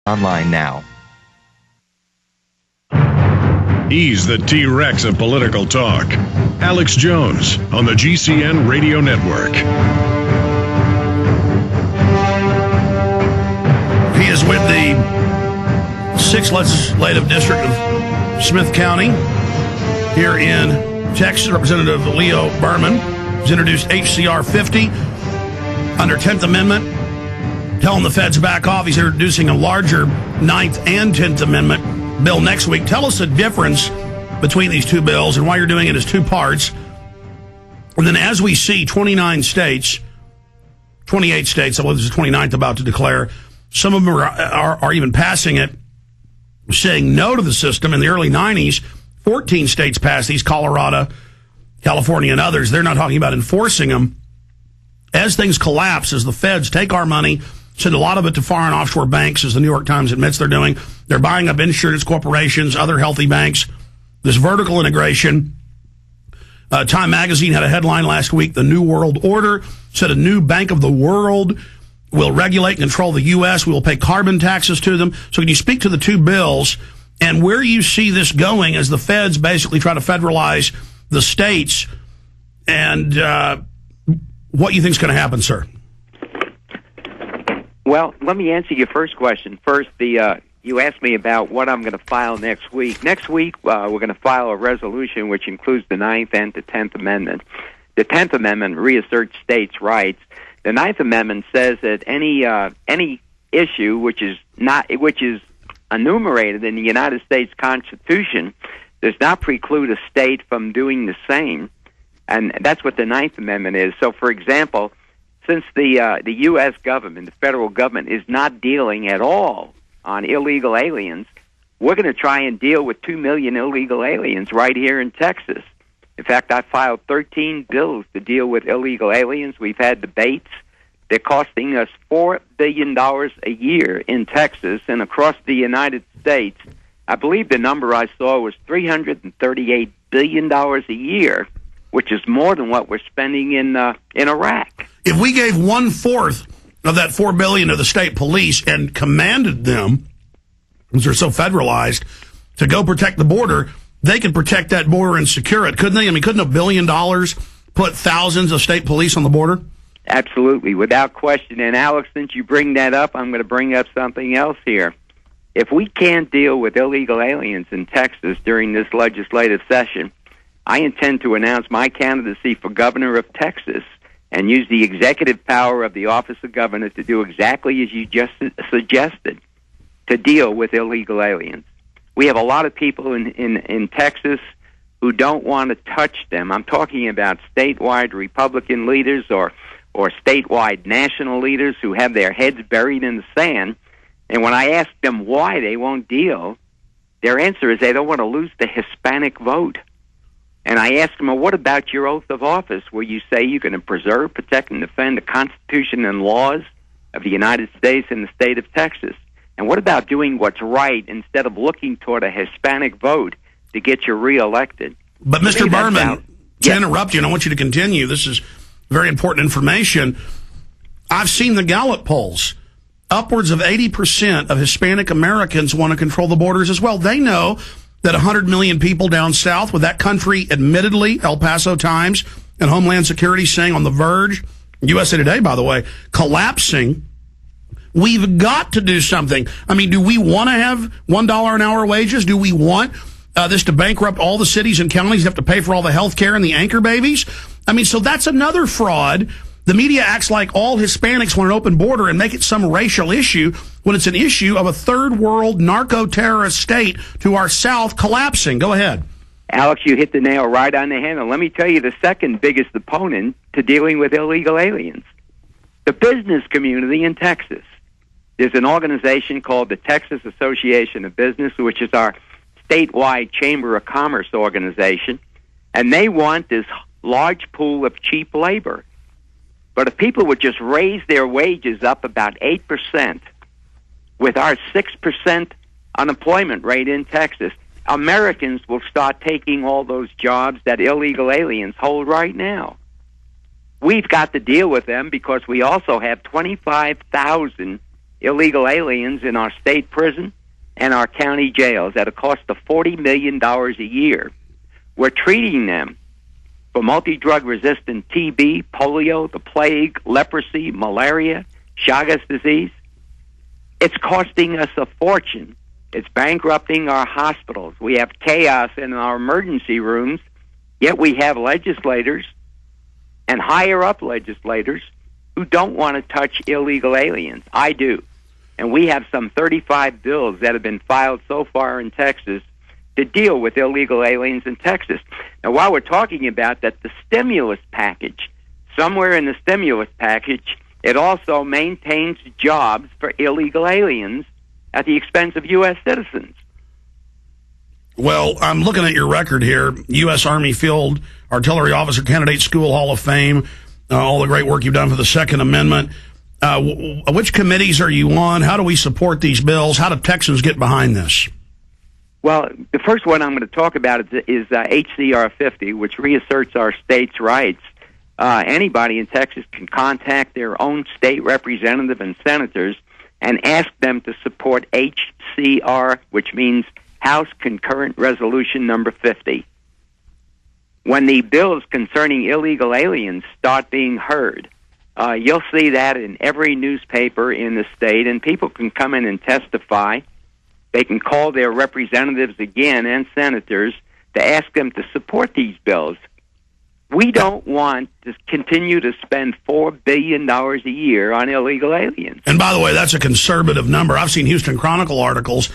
Online now. He's the T-Rex of political talk. Alex Jones on the GCN Radio Network. He is with the 6th Legislative District of Smith County here in Texas. Representative Leo Berman has introduced HCR 50 under 10th Amendment, telling the feds back off. He's introducing a larger 9th and 10th Amendment bill next week. Tell us the difference between these two bills and why you're doing it as two parts. And then as we see 28 states, I believe this is the 29th about to declare, some of them are even passing it, saying no to the system. In the early 90s, 14 states passed these, Colorado, California, and others. They're not talking about enforcing them. As things collapse, as the feds take our money, send a lot of it to foreign offshore banks, as the New York Times admits they're doing. They're buying up insurance corporations, other healthy banks. This vertical integration. Time Magazine had a headline last week, The New World Order, said a new bank of the world will regulate and control the U.S. We will pay carbon taxes to them. So can you speak to the two bills and where you see this going as the feds basically try to federalize the states, and what you think is going to happen, sir? Well, let me answer your first question. First, you asked me about what I'm going to file next week. Next week, we're going to file a resolution which includes the 9th and the 10th Amendment. The 10th Amendment reasserts states' rights. The 9th Amendment says that any issue which is enumerated in the United States Constitution does not preclude a state from doing the same, and that's what the 9th Amendment is. So, for example, since the U.S. government, the federal government, is not dealing at all on illegal aliens, we're going to try and deal with 2 million illegal aliens right here in Texas. In fact, I filed 13 bills to deal with illegal aliens. We've had debates. They're costing us $4 billion a year in Texas, and across the United States, I believe the number I saw was $338 billion a year, which is more than what we're spending in Iraq. If we gave 1/4 of that $4 billion to the state police and commanded them, because they're so federalized, to go protect the border, they could protect that border and secure it, couldn't they? I mean, couldn't $1 billion put thousands of state police on the border? Absolutely, without question. And Alex, since you bring that up, I'm going to bring up something else here. If we can't deal with illegal aliens in Texas during this legislative session, I intend to announce my candidacy for governor of Texas and use the executive power of the office of governor to do exactly as you just suggested, to deal with illegal aliens. We have a lot of people in Texas who don't want to touch them. I'm talking about statewide Republican leaders or statewide national leaders who have their heads buried in the sand. And when I ask them why they won't deal, their answer is they don't want to lose the Hispanic vote. And I ask them, well, what about your oath of office where you say you're going to preserve, protect, and defend the Constitution and laws of the United States and the state of Texas? And what about doing what's right instead of looking toward a Hispanic vote to get you reelected? But, Mr. Berman, to interrupt you, and I want you to continue, this is very important information. I've seen the Gallup polls. Upwards of 80% of Hispanic Americans want to control the borders as well. They know that 100 million people down south, with that country, admittedly, El Paso Times and Homeland Security saying on the verge, USA Today, by the way, collapsing, we've got to do something. I mean, do we want to have $1 an hour wages? Do we want this to bankrupt all the cities and counties that have to pay for all the health care and the anchor babies? I mean, so that's another fraud. The media acts like all Hispanics want an open border and make it some racial issue when it's an issue of a third world narco-terrorist state to our south collapsing. Go ahead. Alex, you hit the nail right on the head. And let me tell you the second biggest opponent to dealing with illegal aliens, the business community in Texas. There's an organization called the Texas Association of Business, which is our statewide Chamber of Commerce organization, and they want this large pool of cheap labor. But if people would just raise their wages up about 8%, with our 6% unemployment rate in Texas, Americans will start taking all those jobs that illegal aliens hold right now. We've got to deal with them because we also have 25,000 illegal aliens in our state prison and our county jails at a cost of $40 million a year. We're treating them for multi-drug resistant TB, polio, the plague, leprosy, malaria, Chagas disease. It's costing us a fortune. It's bankrupting our hospitals. We have chaos in our emergency rooms, yet we have legislators and higher-up legislators who don't want to touch illegal aliens. I do. And we have some 35 bills that have been filed so far in Texas to deal with illegal aliens in Texas. Now, while we're talking about that, the stimulus package, somewhere in the stimulus package, it also maintains jobs for illegal aliens at the expense of U.S. citizens. Well, I'm looking at your record here. U.S. Army Field Artillery Officer Candidate School Hall of Fame, all the great work you've done for the Second Amendment. Which committees are you on? How do we support these bills? How do Texans get behind this? Well, the first one I'm going to talk about is HCR 50, which reasserts our state's rights. Anybody in Texas can contact their own state representative and senators and ask them to support HCR, which means House Concurrent Resolution No. 50. When the bills concerning illegal aliens start being heard, you'll see that in every newspaper in the state, and people can come in and testify. They can call their representatives again and senators to ask them to support these bills. We don't want to continue to spend $4 billion a year on illegal aliens. And by the way, that's a conservative number. I've seen Houston Chronicle articles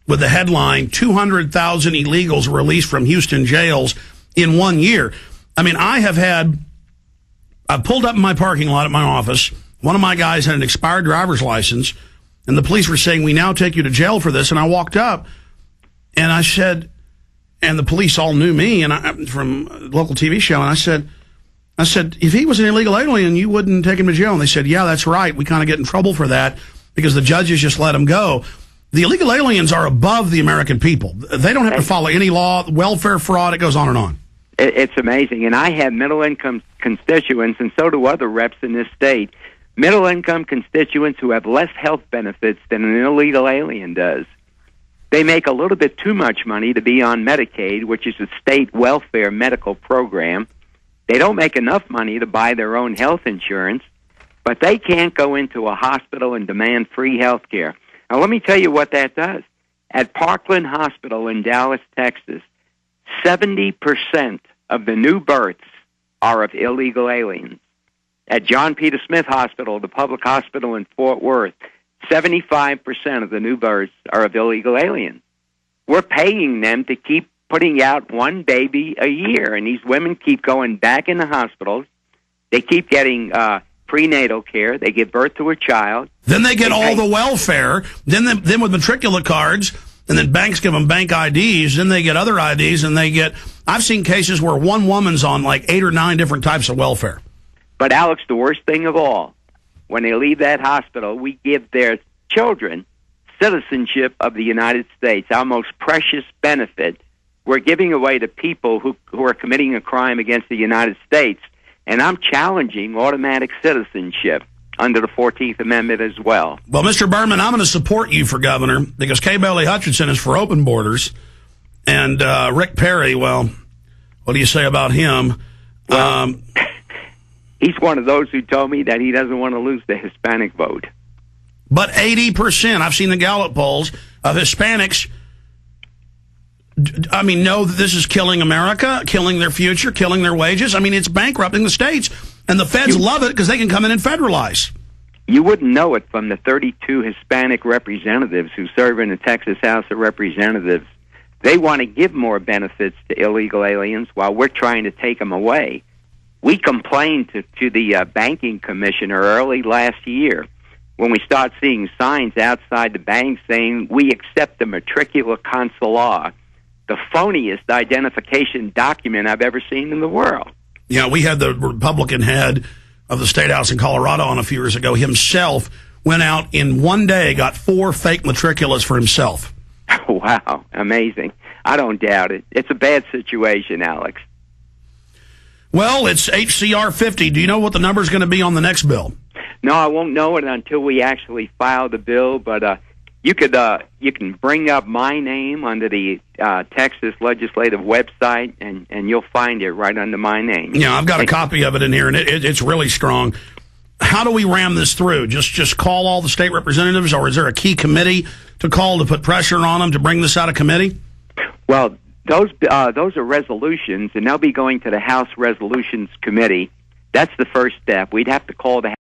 with the headline, 200,000 illegals released from Houston jails in 1 year. I mean, I pulled up in my parking lot at my office. One of my guys had an expired driver's license, and the police were saying, "We now take you to jail for this." And I walked up, and I said, and the police all knew me and from a local TV show, and I said, "If he was an illegal alien, you wouldn't take him to jail." And they said, "Yeah, that's right. We kind of get in trouble for that because the judges just let him go." The illegal aliens are above the American people. They don't have to follow any law, welfare fraud, it goes on and on. It's amazing. And I have middle-income constituents, and so do other reps in this state, middle-income constituents who have less health benefits than an illegal alien does. They make a little bit too much money to be on Medicaid, which is a state welfare medical program. They don't make enough money to buy their own health insurance, but they can't go into a hospital and demand free health care. Now, let me tell you what that does. At Parkland Hospital in Dallas, Texas, 70% of the new births are of illegal aliens. At John Peter Smith Hospital, the public hospital in Fort Worth, 75% of the new births are of illegal aliens. We're paying them to keep putting out one baby a year, and these women keep going back in the hospitals. They keep getting prenatal care. They give birth to a child. Then they get all the welfare. Then with matriculate cards, and then banks give them bank IDs. Then they get other IDs, and they get. I've seen cases where one woman's on like 8 or 9 different types of welfare. But Alex, the worst thing of all, when they leave that hospital, we give their children citizenship of the United States, our most precious benefit. We're giving away to people who are committing a crime against the United States. And I'm challenging automatic citizenship under the 14th Amendment as well. Well, Mr. Berman, I'm going to support you for governor because Kay Bailey Hutchinson is for open borders. And Rick Perry, well, what do you say about him? Well, he's one of those who told me that he doesn't want to lose the Hispanic vote. But 80%, I've seen the Gallup polls, of Hispanics, I mean, know that this is killing America, killing their future, killing their wages. I mean, it's bankrupting the states. And the feds love it because they can come in and federalize. You wouldn't know it from the 32 Hispanic representatives who serve in the Texas House of Representatives. They want to give more benefits to illegal aliens while we're trying to take them away. We complained to the banking commissioner early last year when we start seeing signs outside the bank saying, "We accept the matricula consular," the phoniest identification document I've ever seen in the world. Yeah, we had the Republican head of the State House in Colorado on a few years ago. Himself went out in one day, got 4 fake matriculas for himself. Wow, amazing. I don't doubt it. It's a bad situation, Alex. Well, it's HCR 50. Do you know what the number is going to be on the next bill? No, I won't know it until we actually file the bill, but you can bring up my name under the Texas legislative website, and you'll find it right under my name. Yeah, I've got a copy of it in here, and it's really strong. How do we ram this through? Just call all the state representatives, or is there a key committee to call to put pressure on them to bring this out of committee? Well, those are resolutions, and they'll be going to the House Resolutions Committee. That's the first step. We'd have to call the